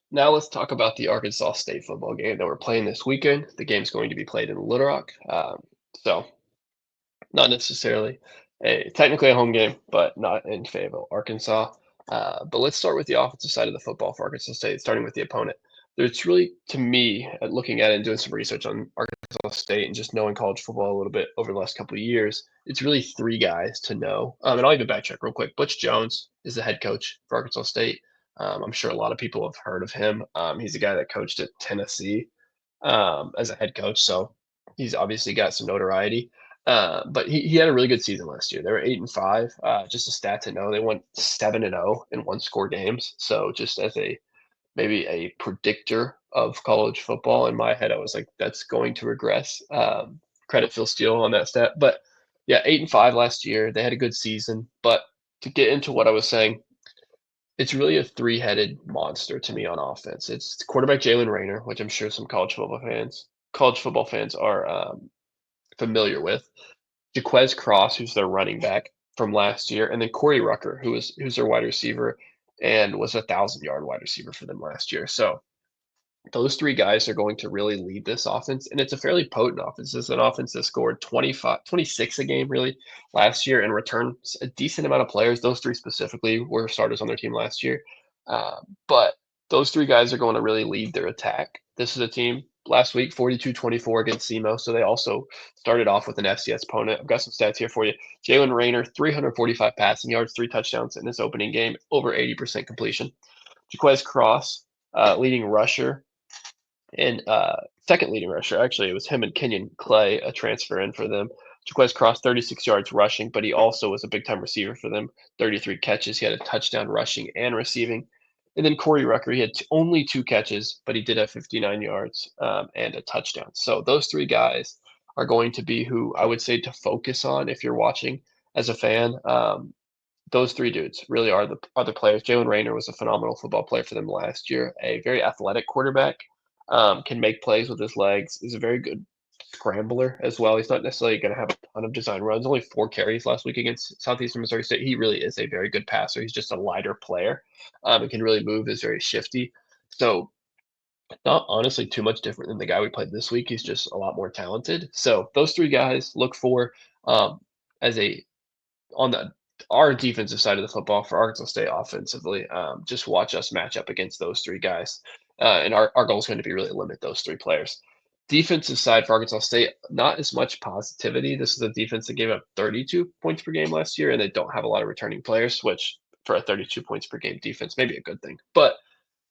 Now let's talk about the Arkansas State football game that we're playing this weekend. The game's going to be played in Little Rock. So not necessarily technically a home game, but not in favor of Arkansas. But let's start with the offensive side of the football for Arkansas State, starting with the opponent. There's really, to me, at looking at it and doing some research on Arkansas State and just knowing college football a little bit over the last couple of years, it's really three guys to know. And I'll even backtrack real quick. Butch Jones is the head coach for Arkansas State. I'm sure a lot of people have heard of him. He's a guy that coached at Tennessee as a head coach, so he's obviously got some notoriety. But he had a really good season last year. They were 8-5. Just a stat to know, they went 7-0 in one score games. So just as a maybe a predictor of college football in my head, I was like, that's going to regress. Credit Phil Steele on that stat, but yeah, 8-5 last year. They had a good season, but to get into what I was saying, it's really a three-headed monster to me on offense. It's quarterback Jalen Raynor, which I'm sure some college football fans are familiar with. Jaquez Cross, who's their running back from last year, and then Corey Rucker, who's their wide receiver and was a 1,000-yard wide receiver for them last year. So those three guys are going to really lead this offense, and it's a fairly potent offense. It's an offense that scored 25, 26 a game really last year and returned a decent amount of players. Those three specifically were starters on their team last year. But those three guys are going to really lead their attack. This is a team last week, 42-24 against SEMO, so they also started off with an FCS opponent. I've got some stats here for you. Jalen Raynor, 345 passing yards, 3 touchdowns in his opening game, over 80% completion. Jaquez Cross, leading rusher, and second leading rusher, actually, it was him and Kenyon Clay, a transfer in for them. Jaquez Cross, 36 yards rushing, but he also was a big time receiver for them. 33 catches. He had a touchdown rushing and receiving. And then Corey Rucker, he had only 2 catches, but he did have 59 yards and a touchdown. So those three guys are going to be who I would say to focus on if you're watching as a fan. Those three dudes really are the players. Jalen Raynor was a phenomenal football player for them last year. A very athletic quarterback, can make plays with his legs. He's a very good scrambler as well. He's not necessarily going to have a ton of design runs. Only 4 carries last week against Southeastern Missouri State. He really is a very good passer. He's just a lighter player, and can really move. Is very shifty. So not honestly too much different than the guy we played this week. He's just a lot more talented. So those three guys look for as a on the our defensive side of the football for Arkansas State offensively. Just watch us match up against those three guys, and our goal is going to be really limit those three players. Defensive side for Arkansas State, not as much positivity. This is a defense that gave up 32 points per game last year, and they don't have a lot of returning players, which for a 32 points per game defense may be a good thing. But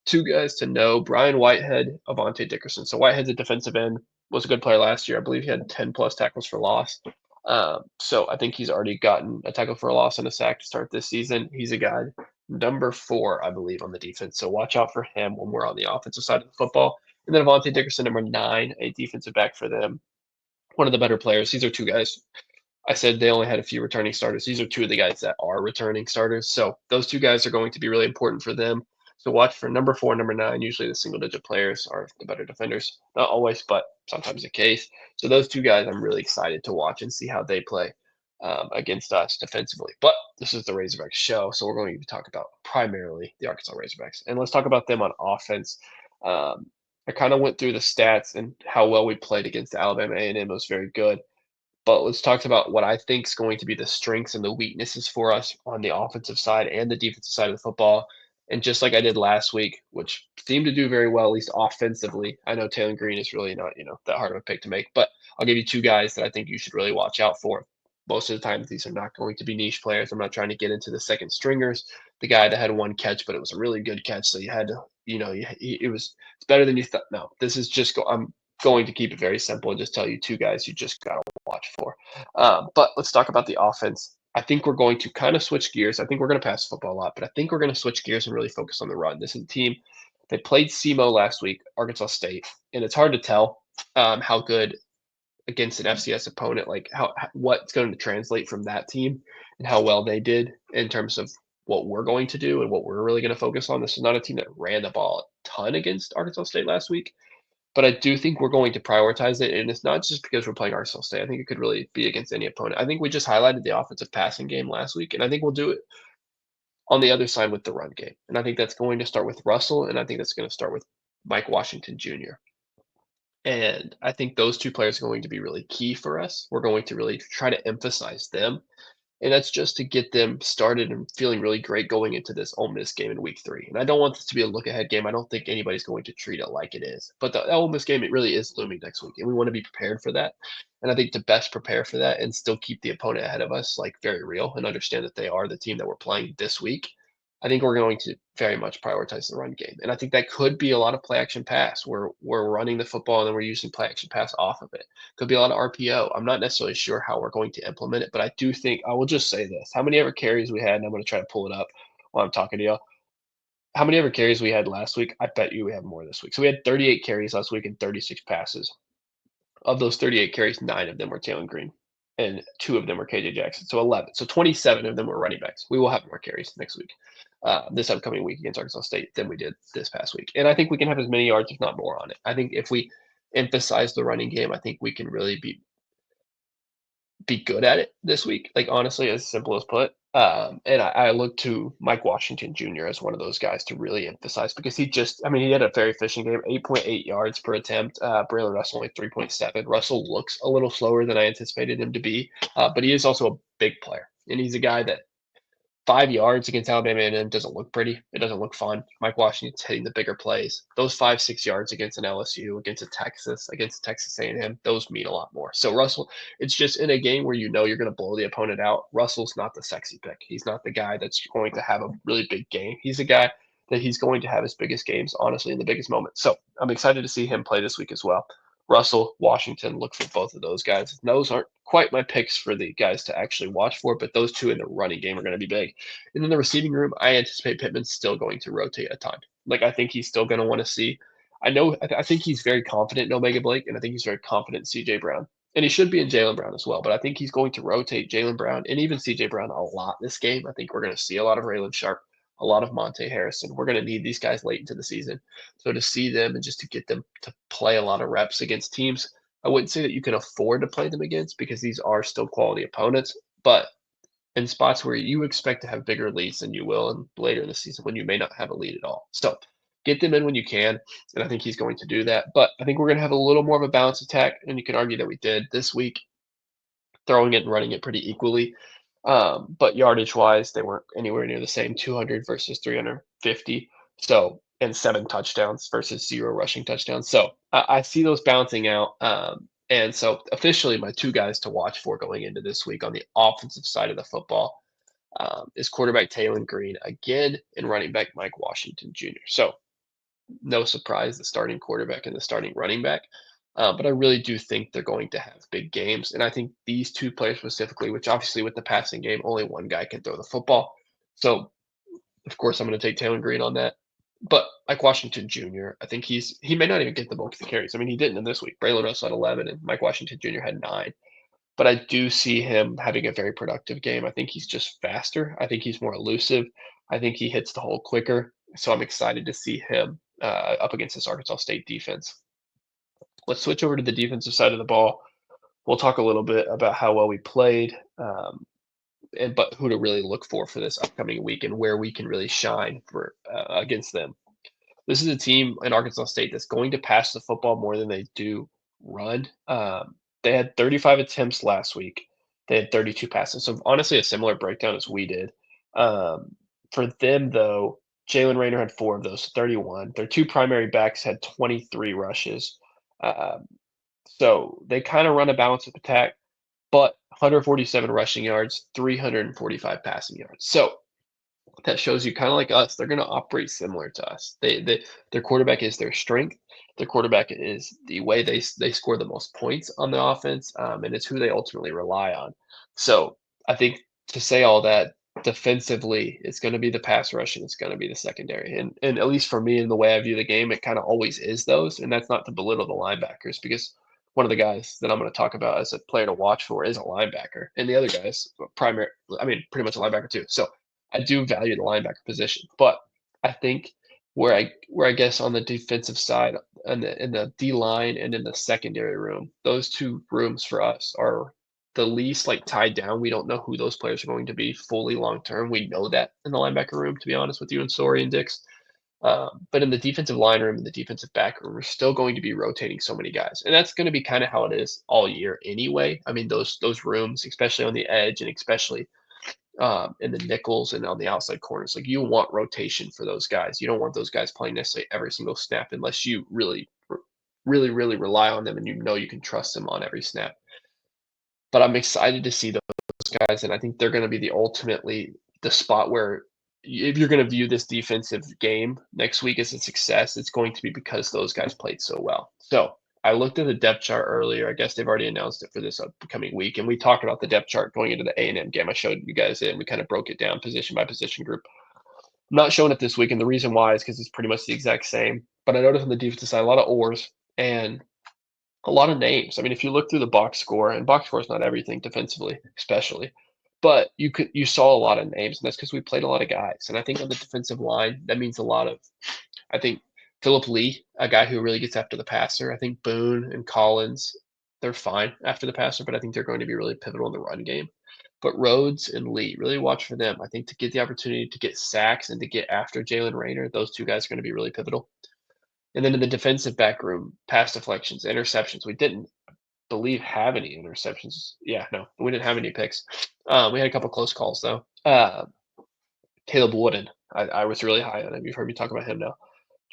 two guys to know: Brian Whitehead, Avante Dickerson. So Whitehead's a defensive end, was a good player last year. I believe he had 10 plus tackles for loss. So I think he's already gotten a tackle for a loss and a sack to start this season. He's a guy number 4, I believe, on the defense. So watch out for him when we're on the offensive side of the football. And then Avante Dickerson, number 9, a defensive back for them. One of the better players. These are two guys. I said they only had a few returning starters. These are two of the guys that are returning starters. So those two guys are going to be really important for them. So watch for number 4, number 9. Usually the single digit players are the better defenders. Not always, but sometimes the case. So those two guys I'm really excited to watch and see how they play against us defensively. But this is the Razorbacks show, so we're going to talk about primarily the Arkansas Razorbacks. And let's talk about them on offense. I kind of went through the stats and how well we played against Alabama A&M. It was very good. But let's talk about what I think is going to be the strengths and the weaknesses for us on the offensive side and the defensive side of the football. And just like I did last week, which seemed to do very well, at least offensively. I know Taylor Green is really not, that hard of a pick to make, but I'll give you two guys that I think you should really watch out for. Most of the time, these are not going to be niche players. I'm not trying to get into the second stringers. The guy that had one catch, but it was a really good catch, so you had to, it's better than you thought. No, this is just I'm going to keep it very simple and just tell you two guys you just got to watch for. But let's talk about the offense. I think we're going to kind of switch gears. I think we're going to pass the football a lot, but I think we're going to switch gears and really focus on the run. This is a team they played SEMO last week, Arkansas State, and it's hard to tell how good against an FCS opponent, like what's going to translate from that team and how well they did in terms of what we're going to do and what we're really going to focus on. This is not a team that ran the ball a ton against Arkansas State last week, but I do think we're going to prioritize it, and it's not just because we're playing Arkansas State. I think it could really be against any opponent. I think we just highlighted the offensive passing game last week, and I think we'll do it on the other side with the run game. And I think that's going to start with Russell, and I think that's going to start with Mike Washington Jr. And I think those two players are going to be really key for us. We're going to really try to emphasize them, and that's just to get them started and feeling really great going into this Ole Miss game in week 3. And I don't want this to be a look ahead game. I don't think anybody's going to treat it like it is. But the Ole Miss game, it really is looming next week, and we want to be prepared for that. And I think to best prepare for that and still keep the opponent ahead of us, like very real, and understand that they are the team that we're playing this week, I think we're going to very much prioritize the run game. And I think that could be a lot of play action pass where we're running the football and then we're using play action pass off of it. Could be a lot of RPO. I'm not necessarily sure how we're going to implement it, but I do think I will just say this. How many ever carries we had, and I'm going to try to pull it up while I'm talking to you. How many ever carries we had last week? I bet you we have more this week. So we had 38 carries last week and 36 passes. Of those 38 carries, 9 of them were Taylor Green and 2 of them were KJ Jackson. So 11. So 27 of them were running backs. We will have more carries next week, this upcoming week against Arkansas State than we did this past week. And I think we can have as many yards, if not more, on it. I think if we emphasize the running game, I think we can really be good at it this week. Like honestly, as simple as put. And I look to Mike Washington Jr. as one of those guys to really emphasize because I mean, he had a very efficient game, 8.8 yards per attempt. Braylon Russell only 3.7. Russell looks a little slower than I anticipated him to be, but he is also a big player, and he's a guy that 5 yards against Alabama A&M doesn't look pretty. It doesn't look fun. Mike Washington's hitting the bigger plays. Those 5, 6 yards against an LSU, against a Texas, against Texas A&M, those mean a lot more. So Russell, it's just in a game where you know you're going to blow the opponent out. Russell's not the sexy pick. He's not the guy that's going to have a really big game. He's a guy that he's going to have his biggest games, honestly, in the biggest moments. So I'm excited to see him play this week as well. Russell, Washington, look for both of those guys. Those aren't quite my picks for the guys to actually watch for, but those two in the running game are going to be big. And in the receiving room, I anticipate Pittman's still going to rotate a ton. Like I think he's still going to want to see. I think he's very confident in Omega Blake, and I think he's very confident in CJ Brown, and he should be in Jalen Brown as well. But I think he's going to rotate Jalen Brown and even CJ Brown a lot this game. I think we're going to see a lot of Raylan Sharp, a lot of Monte Harrison. We're going to need these guys late into the season. So to see them and just to get them to play a lot of reps against teams, I wouldn't say that you can afford to play them against because these are still quality opponents. But in spots where you expect to have bigger leads than you will and later in the season when you may not have a lead at all. So get them in when you can, and I think he's going to do that. But I think we're going to have a little more of a balanced attack, and you can argue that we did this week, throwing it and running it pretty equally. But yardage wise, they weren't anywhere near the same 200 versus 350. So, and 7 touchdowns versus 0 rushing touchdowns. So I see those balancing out. And so officially, my 2 guys to watch for going into this week on the offensive side of the football is quarterback Taylor Green again and running back Mike Washington Jr. So no surprise, the starting quarterback and the starting running back. But I really do think they're going to have big games. And I think these 2 players specifically, which obviously with the passing game, only one guy can throw the football. So, of course, I'm going to take Taylor Green on that. But Mike Washington Jr., I think he may not even get the bulk of the carries. I mean, he didn't in this week. Braylon Russell had 11 and Mike Washington Jr. had 9. But I do see him having a very productive game. I think he's just faster. I think he's more elusive. I think he hits the hole quicker. So I'm excited to see him up against this Arkansas State defense. Let's switch over to the defensive side of the ball. We'll talk a little bit about how well we played, but who to really look for this upcoming week and where we can really shine for against them. This is a team in Arkansas State that's going to pass the football more than they do run. They had 35 attempts last week. They had 32 passes. So honestly, a similar breakdown as we did. For them, though, Jalen Raynor had 4 of those, 31. Their 2 primary backs had 23 rushes. Um, so they kind of run a balanced attack, but 147 rushing yards, 345 passing yards. So that shows you kind of like us, they're going to operate similar to us. Their quarterback is their strength. Their quarterback is the way they score the most points on the offense, and it's who they ultimately rely on. So I think to say all that, defensively, it's going to be the pass rush and it's going to be the secondary. And at least for me, in the way I view the game, it kind of always is those. And that's not to belittle the linebackers because one of the guys that I'm going to talk about as a player to watch for is a linebacker, and the other guys primary. I mean, pretty much a linebacker too. So I do value the linebacker position, but I think where I guess on the defensive side and in the D line and in the secondary room, those 2 rooms for us are the least like tied down. We don't know who those players are going to be fully long term. We know that in the linebacker room, to be honest with you, and Sorry and Dix. But in the defensive line room and the defensive back room, we're still going to be rotating so many guys, and that's going to be kind of how it is all year anyway. I mean, those rooms, especially on the edge and especially in the nickels and on the outside corners, like you want rotation for those guys. You don't want those guys playing necessarily every single snap unless you really rely on them and you know you can trust them on every snap. But I'm excited to see those guys, and I think they're going to be ultimately the spot where if you're going to view this defensive game next week as a success, it's going to be because those guys played so well. So I looked at the depth chart earlier. I guess they've already announced it for this upcoming week, and we talked about the depth chart going into the A&M game. I showed you guys it, and we kind of broke it down position by position group. I'm not showing it this week, and the reason why is because it's pretty much the exact same. But I noticed on the defensive side a lot of oars and a lot of names. I mean, if you look through the box score, and box score is not everything defensively, especially, but you saw a lot of names, and that's because we played a lot of guys. And I think on the defensive line, that means a lot of. I think Philip Lee, a guy who really gets after the passer. I think Boone and Collins, they're fine after the passer, but I think they're going to be really pivotal in the run game. But Rhodes and Lee, really watch for them. I think to get the opportunity to get sacks and to get after Jalen Raynor, those two guys are going to be really pivotal. And then in the defensive back room, pass deflections, interceptions. We didn't believe have any interceptions. Yeah, no, we didn't have any picks. We had a couple close calls though. Caleb Wooden, I was really high on him. You've heard me talk about him now.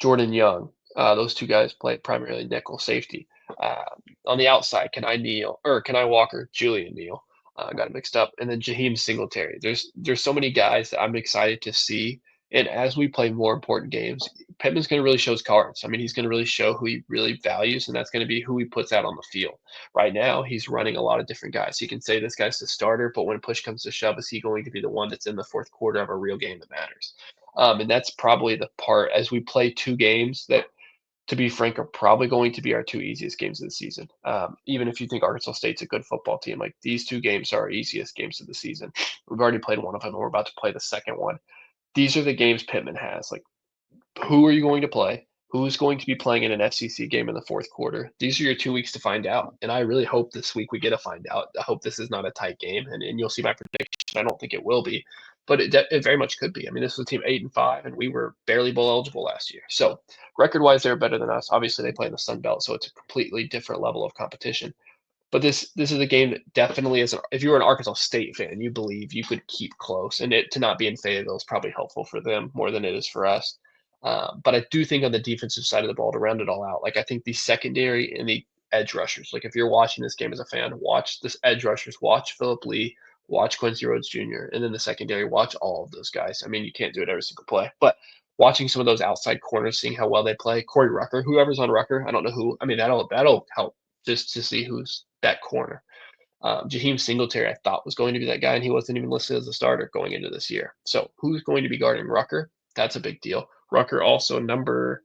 Jordan Young, those two guys play primarily nickel safety. On the outside, Can I Walker, Julian Neal. Got it mixed up, and then Jaheim Singletary. There's so many guys that I'm excited to see, and as we play more important games, Pittman's going to really show his cards. I mean, he's going to really show who he really values, and that's going to be who he puts out on the field. Right now, he's running a lot of different guys. He can say this guy's the starter, but when push comes to shove, is he going to be the one that's in the fourth quarter of a real game that matters? And that's probably the part as we play two games that, to be frank, are probably going to be our two easiest games of the season. Even if you think Arkansas State's a good football team, like these two games are our easiest games of the season. We've already played one of them, and we're about to play the second one. These are the games Pittman has. Like, who are you going to play? Who's going to be playing in an FCC game in the fourth quarter? These are your 2 weeks to find out. And I really hope this week we get to find out. I hope this is not a tight game, and you'll see my prediction. I don't think it will be, but it very much could be. I mean, this was a team 8-5, and we were barely bowl eligible last year. So record-wise, they're better than us. Obviously, they play in the Sun Belt, so it's a completely different level of competition. But this is a game that definitely is. If you were an Arkansas State fan, you believe you could keep close, and it to not be in Fayetteville is probably helpful for them more than it is for us. But I do think on the defensive side of the ball, to round it all out, like I think the secondary and the edge rushers, like if you're watching this game as a fan, watch this edge rushers, watch Philip Lee, watch Quincy Rhodes Jr., and then the secondary, watch all of those guys. I mean, you can't do it every single play, but watching some of those outside corners, seeing how well they play, Corey Rucker, whoever's on Rucker, I don't know who. I mean, that'll help just to see who's that corner. Jaheim Singletary, I thought was going to be that guy, and he wasn't even listed as a starter going into this year. So who's going to be guarding Rucker? That's a big deal. Rucker also I'm going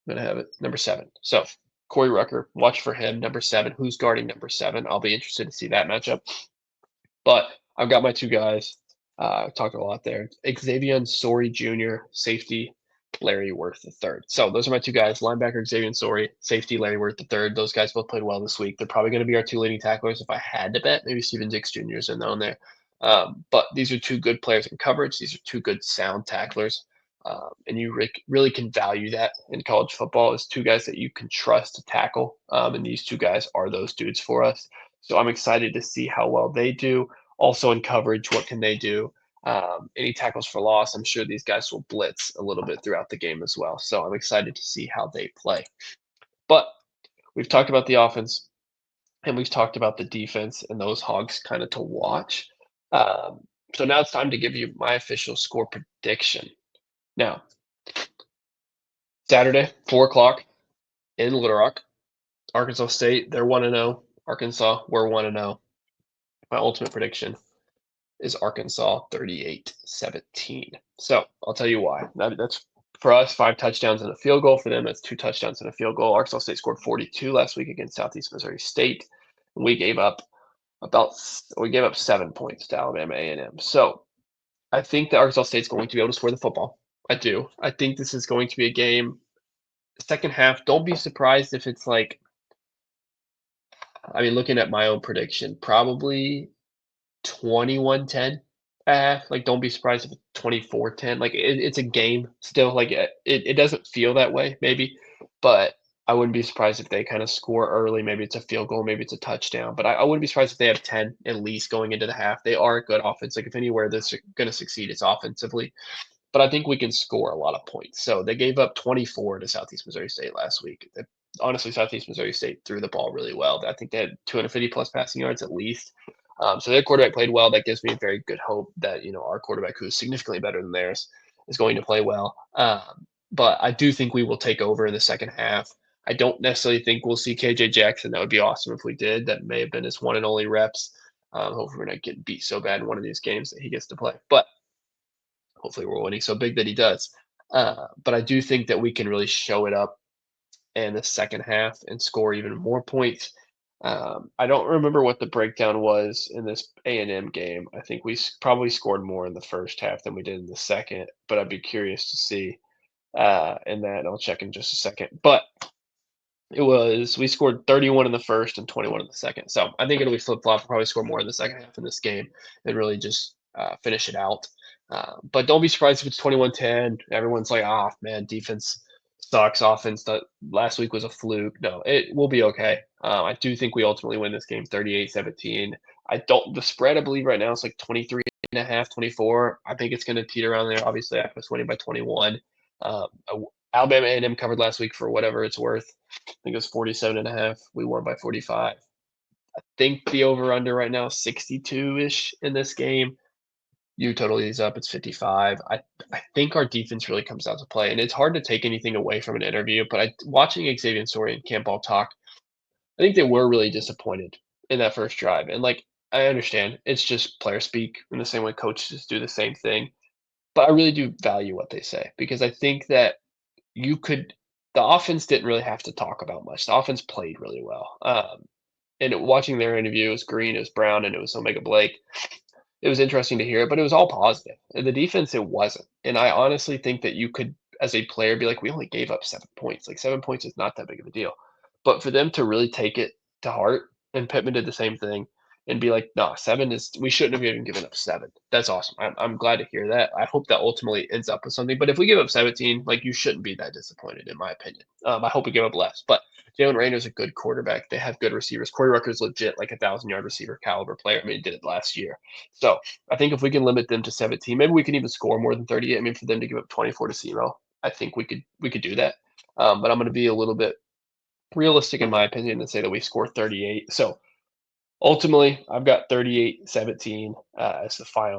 to have it, number 7. So Corey Rucker, watch for him, number 7. Who's guarding number 7? I'll be interested to see that matchup. But I've got my two guys. Talked a lot there. Xavier Sorey Jr., safety, Larry Worth III. So those are my two guys, linebacker Xavier Sorey, safety Larry Worth III. Those guys both played well this week. They're probably going to be our two leading tacklers if I had to bet. Maybe Steven Dix Jr. is in on there. But these are two good players in coverage. These are two good sound tacklers. And you really can value that in college football as two guys that you can trust to tackle. And these two guys are those dudes for us. So I'm excited to see how well they do. Also in coverage, what can they do? Any tackles for loss, I'm sure these guys will blitz a little bit throughout the game as well. So I'm excited to see how they play. But we've talked about the offense and we've talked about the defense and those hogs kind of to watch. So now it's time to give you my official score prediction. Now, Saturday, 4 o'clock in Little Rock, Arkansas State, they're 1-0. Arkansas, we're 1-0. My ultimate prediction is Arkansas 38-17. So I'll tell you why. That's for us 5 touchdowns and a field goal. For them, that's 2 touchdowns and a field goal. Arkansas State scored 42 last week against Southeast Missouri State. And we gave up 7 points to Alabama A&M. So I think that Arkansas State's going to be able to score the football. I do. I think this is going to be a game. Second half, don't be surprised if it's like I mean, looking at my own prediction, probably 21-10 like, don't be surprised if it's 24-10, like, it's a game still, like, it doesn't feel that way maybe, but I wouldn't be surprised if they kinda score early, maybe it's a field goal, maybe it's a touchdown, but I wouldn't be surprised if they have 10 at least going into the half. They are a good offense, like, if anywhere they're gonna succeed, it's offensively, but I think we can score a lot of points. So they gave up 24 to Southeast Missouri State last week. Honestly, Southeast Missouri State threw the ball really well. I think they had 250 plus passing yards at least. So their quarterback played well. That gives me very good hope that our quarterback, who is significantly better than theirs, is going to play well. But I do think we will take over in the second half. I don't necessarily think we'll see KJ Jackson. That would be awesome if we did. That may have been his one and only reps. Hopefully, we're not getting beat so bad in one of these games that he gets to play. But hopefully, we're winning so big that he does. But I do think that we can really show it up in the second half and score even more points. I don't remember what the breakdown was in this A&M game. I think we probably scored more in the first half than we did in the second, but I'd be curious to see in that. I'll check in just a second. But we scored 31 in the first and 21 in the second. So I think it'll be flip flop. Probably score more in the second half in this game and really just finish it out. But don't be surprised if it's 21-10. Everyone's like, "Ah, man, defense sucks. Offense that last week was a fluke." No, it will be okay. I do think we ultimately win this game 38-17. The spread, I believe right now is like 23 and a half, 24. I think it's going to teeter around there. Obviously, I was winning by 21. Um, Alabama A&M covered last week for whatever it's worth. I think it was 47 and a half. We won by 45. I think the over under right now is 62-ish in this game. You total these up, it's 55. I think our defense really comes out to play, and it's hard to take anything away from an interview, but watching Xavier Story and Campbell talk, I think they were really disappointed in that first drive. And like I understand, it's just player speak in the same way coaches do the same thing. But I really do value what they say because I think that you could the offense didn't really have to talk about much. The offense played really well. And watching their interview, it was Green, it was Brown, and it was Omega Blake. It was interesting to hear it, but it was all positive. And the defense, it wasn't. And I honestly think that you could, as a player, be like, we only gave up 7 points. Like 7 points is not that big of a deal. But for them to really take it to heart, and Pittman did the same thing, and be like, no, we shouldn't have even given up seven. That's awesome. I'm glad to hear that. I hope that ultimately ends up with something. But if we give up 17, like you shouldn't be that disappointed, in my opinion. I hope we give up less. But Jalen Raynor's a good quarterback. They have good receivers. Corey Rucker's legit like 1,000-yard receiver caliber player. I mean, he did it last year. So I think if we can limit them to 17, maybe we can even score more than 38. I mean, for them to give up 24 to SEMO, I think we could do that. But I'm going to be a little bit realistic in my opinion and say that we score 38. So ultimately, I've got 38-17 as the final.